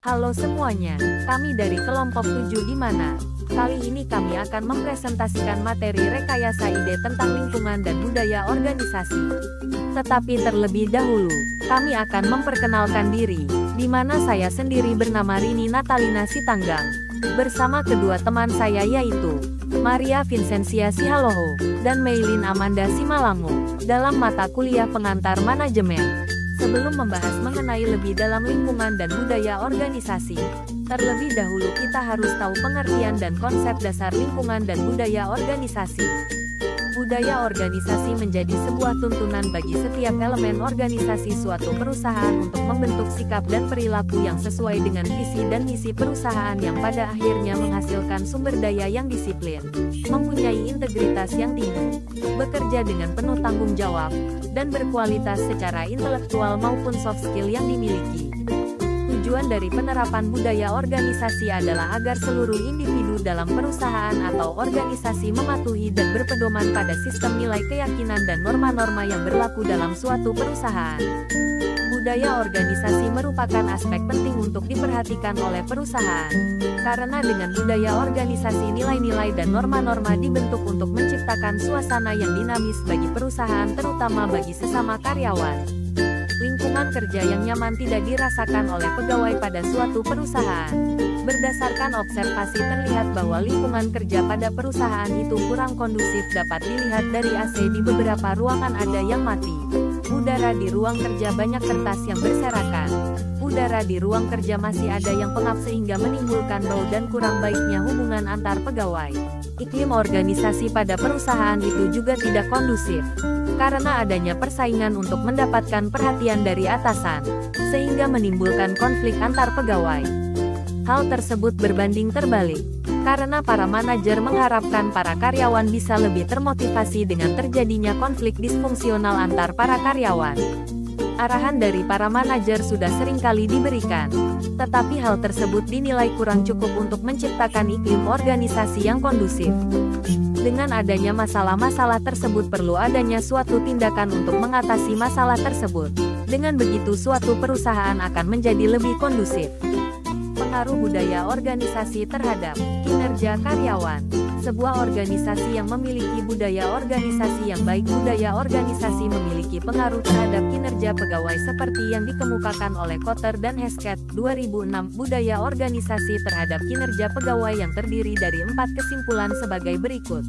Halo semuanya, kami dari kelompok 7 di mana. Kali ini kami akan mempresentasikan materi rekayasa ide tentang lingkungan dan budaya organisasi. Tetapi terlebih dahulu, kami akan memperkenalkan diri, di mana saya sendiri bernama Rini Natalina Sitanggang. Bersama kedua teman saya yaitu Maria Vincentia Sihaloho dan Meilin Amanda Simalango dalam mata kuliah pengantar manajemen. Sebelum membahas mengenai lebih dalam lingkungan dan budaya organisasi, terlebih dahulu kita harus tahu pengertian dan konsep dasar lingkungan dan budaya organisasi. Budaya organisasi menjadi sebuah tuntunan bagi setiap elemen organisasi suatu perusahaan untuk membentuk sikap dan perilaku yang sesuai dengan visi dan misi perusahaan yang pada akhirnya menghasilkan sumber daya yang disiplin, mempunyai integritas yang tinggi, bekerja dengan penuh tanggung jawab, dan berkualitas secara intelektual maupun soft skill yang dimiliki. Tujuan dari penerapan budaya organisasi adalah agar seluruh individu dalam perusahaan atau organisasi mematuhi dan berpedoman pada sistem nilai keyakinan dan norma-norma yang berlaku dalam suatu perusahaan. Budaya organisasi merupakan aspek penting untuk diperhatikan oleh perusahaan, karena dengan budaya organisasi nilai-nilai dan norma-norma dibentuk untuk menciptakan suasana yang dinamis bagi perusahaan terutama bagi sesama karyawan. Lingkungan kerja yang nyaman tidak dirasakan oleh pegawai pada suatu perusahaan. Berdasarkan observasi terlihat bahwa lingkungan kerja pada perusahaan itu kurang kondusif dapat dilihat dari AC di beberapa ruangan ada yang mati. Udara di ruang kerja banyak kertas yang berserakan. Udara di ruang kerja masih ada yang pengap sehingga menimbulkan bau dan kurang baiknya hubungan antar pegawai. Iklim organisasi pada perusahaan itu juga tidak kondusif, karena adanya persaingan untuk mendapatkan perhatian dari atasan, sehingga menimbulkan konflik antar pegawai. Hal tersebut berbanding terbalik, karena para manajer mengharapkan para karyawan bisa lebih termotivasi dengan terjadinya konflik disfungsional antar para karyawan. Arahan dari para manajer sudah seringkali diberikan, tetapi hal tersebut dinilai kurang cukup untuk menciptakan iklim organisasi yang kondusif. Dengan adanya masalah-masalah tersebut perlu adanya suatu tindakan untuk mengatasi masalah tersebut. Dengan begitu suatu perusahaan akan menjadi lebih kondusif. Pengaruh budaya organisasi terhadap kinerja karyawan. Sebuah organisasi yang memiliki budaya organisasi yang baik, budaya organisasi memiliki pengaruh terhadap kinerja pegawai seperti yang dikemukakan oleh Kotter dan Hesketh, 2006. Budaya organisasi terhadap kinerja pegawai yang terdiri dari 4 kesimpulan sebagai berikut.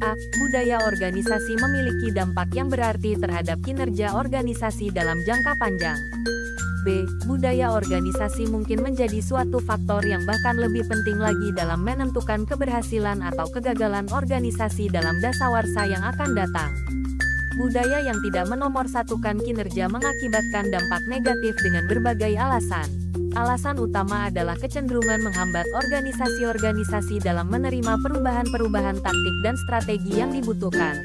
A. Budaya organisasi memiliki dampak yang berarti terhadap kinerja organisasi dalam jangka panjang. B. Budaya organisasi mungkin menjadi suatu faktor yang bahkan lebih penting lagi dalam menentukan keberhasilan atau kegagalan organisasi dalam dasawarsa yang akan datang. Budaya yang tidak menomorsatukan kinerja mengakibatkan dampak negatif dengan berbagai alasan. Alasan utama adalah kecenderungan menghambat organisasi-organisasi dalam menerima perubahan-perubahan taktik dan strategi yang dibutuhkan.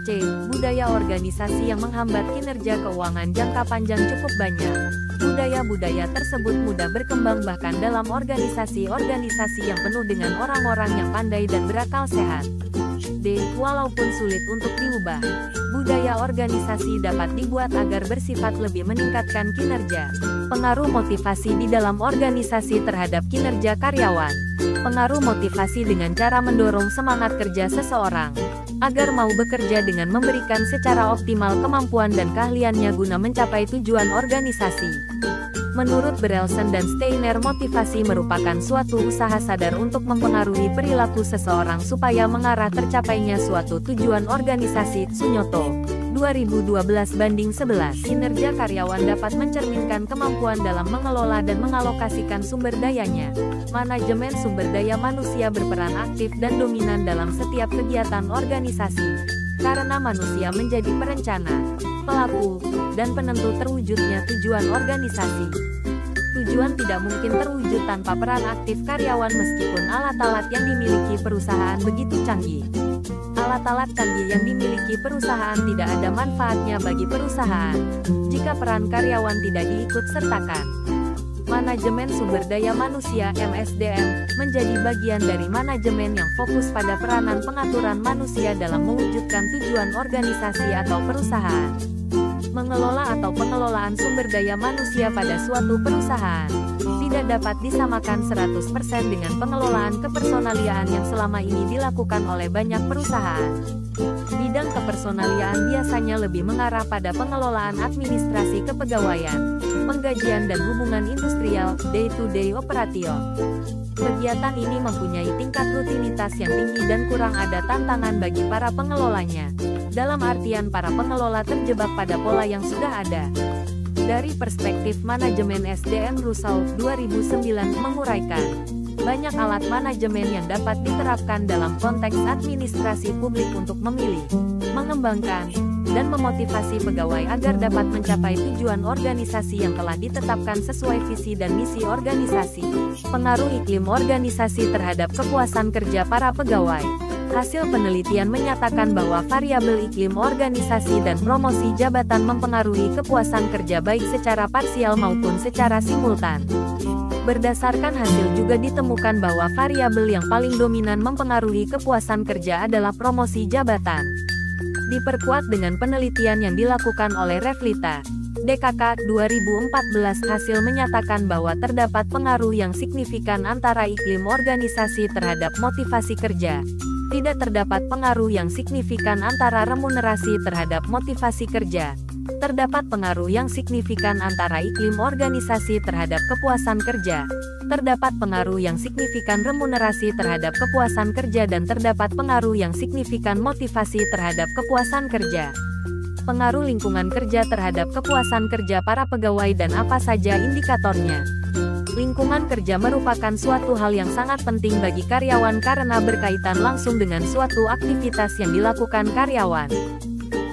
C. Budaya organisasi yang menghambat kinerja keuangan jangka panjang cukup banyak. Budaya-budaya tersebut mudah berkembang bahkan dalam organisasi-organisasi yang penuh dengan orang-orang yang pandai dan berakal sehat. D. Walaupun sulit untuk diubah, budaya organisasi dapat dibuat agar bersifat lebih meningkatkan kinerja. Pengaruh motivasi di dalam organisasi terhadap kinerja karyawan. Pengaruh motivasi dengan cara mendorong semangat kerja seseorang agar mau bekerja dengan memberikan secara optimal kemampuan dan keahliannya guna mencapai tujuan organisasi. Menurut Brelson dan Steiner, motivasi merupakan suatu usaha sadar untuk mempengaruhi perilaku seseorang supaya mengarah tercapainya suatu tujuan organisasi. Sunyoto, 2012-11. Kinerja karyawan dapat mencerminkan kemampuan dalam mengelola dan mengalokasikan sumber dayanya. Manajemen sumber daya manusia berperan aktif dan dominan dalam setiap kegiatan organisasi, karena manusia menjadi perencana, pelaku, dan penentu terwujudnya tujuan organisasi. Tujuan tidak mungkin terwujud tanpa peran aktif karyawan meskipun alat-alat yang dimiliki perusahaan begitu canggih. Alat-alat canggih yang dimiliki perusahaan tidak ada manfaatnya bagi perusahaan jika peran karyawan tidak diikut sertakan. Manajemen sumber daya manusia (MSDM) menjadi bagian dari manajemen yang fokus pada peranan pengaturan manusia dalam mewujudkan tujuan organisasi atau perusahaan. Mengelola atau pengelolaan sumber daya manusia pada suatu perusahaan. Di tidak dapat disamakan 100% dengan pengelolaan kepersonaliaan yang selama ini dilakukan oleh banyak perusahaan. Bidang kepersonaliaan biasanya lebih mengarah pada pengelolaan administrasi kepegawaian, penggajian dan hubungan industrial, day-to-day operation. Kegiatan ini mempunyai tingkat rutinitas yang tinggi dan kurang ada tantangan bagi para pengelolanya. Dalam artian para pengelola terjebak pada pola yang sudah ada. Dari perspektif manajemen SDM Russell 2009 menguraikan, banyak alat manajemen yang dapat diterapkan dalam konteks administrasi publik untuk memilih, mengembangkan, dan memotivasi pegawai agar dapat mencapai tujuan organisasi yang telah ditetapkan sesuai visi dan misi organisasi. Pengaruh iklim organisasi terhadap kepuasan kerja para pegawai. Hasil penelitian menyatakan bahwa variabel iklim organisasi dan promosi jabatan mempengaruhi kepuasan kerja baik secara parsial maupun secara simultan. Berdasarkan hasil juga ditemukan bahwa variabel yang paling dominan mempengaruhi kepuasan kerja adalah promosi jabatan. Diperkuat dengan penelitian yang dilakukan oleh Revlita, DKK 2014 hasil menyatakan bahwa terdapat pengaruh yang signifikan antara iklim organisasi terhadap motivasi kerja. Tidak terdapat pengaruh yang signifikan antara remunerasi terhadap motivasi kerja. Terdapat pengaruh yang signifikan antara iklim organisasi terhadap kepuasan kerja. Terdapat pengaruh yang signifikan remunerasi terhadap kepuasan kerja dan terdapat pengaruh yang signifikan motivasi terhadap kepuasan kerja. Pengaruh lingkungan kerja terhadap kepuasan kerja para pegawai dan apa saja indikatornya. Lingkungan kerja merupakan suatu hal yang sangat penting bagi karyawan karena berkaitan langsung dengan suatu aktivitas yang dilakukan karyawan.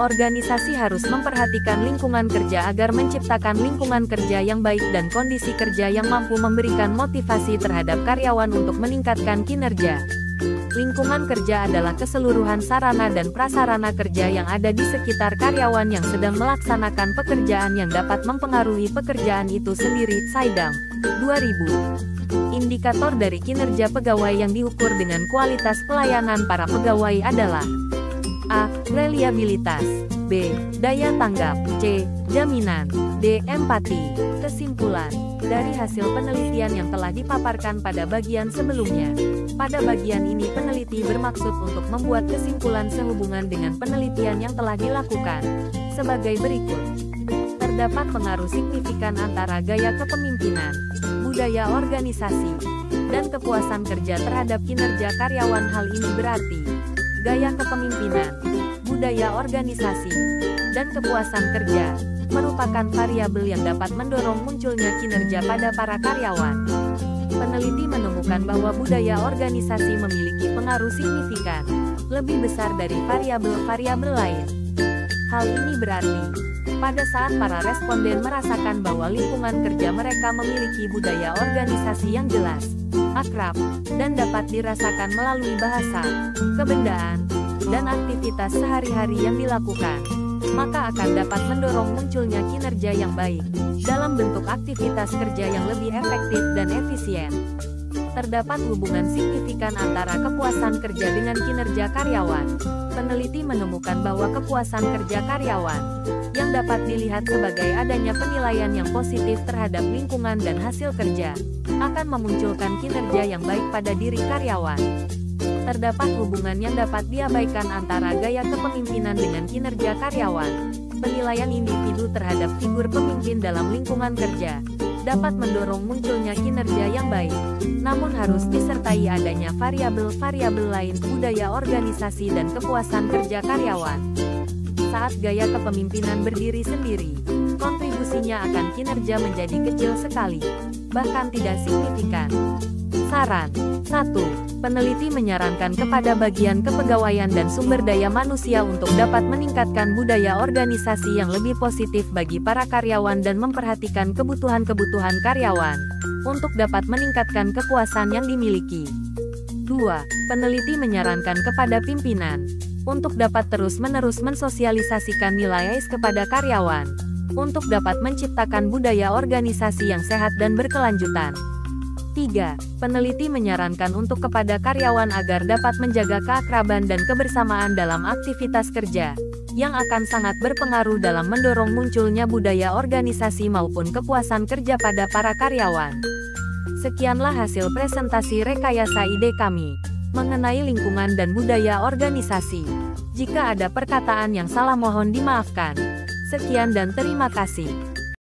Organisasi harus memperhatikan lingkungan kerja agar menciptakan lingkungan kerja yang baik dan kondisi kerja yang mampu memberikan motivasi terhadap karyawan untuk meningkatkan kinerja. Lingkungan kerja adalah keseluruhan sarana dan prasarana kerja yang ada di sekitar karyawan yang sedang melaksanakan pekerjaan yang dapat mempengaruhi pekerjaan itu sendiri. Saidam, 2000. Indikator dari kinerja pegawai yang diukur dengan kualitas pelayanan para pegawai adalah A. Reliabilitas, B. Daya tanggap, C. Jaminan, D. Empati. Kesimpulan dari hasil penelitian yang telah dipaparkan pada bagian sebelumnya. Pada bagian ini peneliti bermaksud untuk membuat kesimpulan sehubungan dengan penelitian yang telah dilakukan. Sebagai berikut. Terdapat pengaruh signifikan antara gaya kepemimpinan, budaya organisasi, dan kepuasan kerja terhadap kinerja karyawan. Hal ini berarti gaya kepemimpinan, budaya organisasi, dan kepuasan kerja merupakan variabel yang dapat mendorong munculnya kinerja pada para karyawan. Peneliti menemukan bahwa budaya organisasi memiliki pengaruh signifikan, lebih besar dari variabel-variabel lain. Hal ini berarti, pada saat para responden merasakan bahwa lingkungan kerja mereka memiliki budaya organisasi yang jelas, akrab, dan dapat dirasakan melalui bahasa, kebendaan, dan aktivitas sehari-hari yang dilakukan, maka akan dapat mendorong munculnya kinerja yang baik, dalam bentuk aktivitas kerja yang lebih efektif dan efisien. Terdapat hubungan signifikan antara kepuasan kerja dengan kinerja karyawan. Peneliti menemukan bahwa kepuasan kerja karyawan, yang dapat dilihat sebagai adanya penilaian yang positif terhadap lingkungan dan hasil kerja, akan memunculkan kinerja yang baik pada diri karyawan. Terdapat hubungan yang dapat diabaikan antara gaya kepemimpinan dengan kinerja karyawan. Penilaian individu terhadap figur pemimpin dalam lingkungan kerja dapat mendorong munculnya kinerja yang baik, namun harus disertai adanya variabel-variabel lain, budaya organisasi dan kepuasan kerja karyawan. Saat gaya kepemimpinan berdiri sendiri, kontribusinya akan kinerja menjadi kecil sekali, bahkan tidak signifikan. Saran 1. Peneliti menyarankan kepada bagian kepegawaian dan sumber daya manusia untuk dapat meningkatkan budaya organisasi yang lebih positif bagi para karyawan dan memperhatikan kebutuhan-kebutuhan karyawan, untuk dapat meningkatkan kepuasan yang dimiliki. 2. Peneliti menyarankan kepada pimpinan, untuk dapat terus-menerus mensosialisasikan nilai ACE kepada karyawan, untuk dapat menciptakan budaya organisasi yang sehat dan berkelanjutan. 3. Peneliti menyarankan untuk kepada karyawan agar dapat menjaga keakraban dan kebersamaan dalam aktivitas kerja, yang akan sangat berpengaruh dalam mendorong munculnya budaya organisasi maupun kepuasan kerja pada para karyawan. Sekianlah hasil presentasi rekayasa ide kami mengenai lingkungan dan budaya organisasi. Jika ada perkataan yang salah mohon dimaafkan. Sekian dan terima kasih.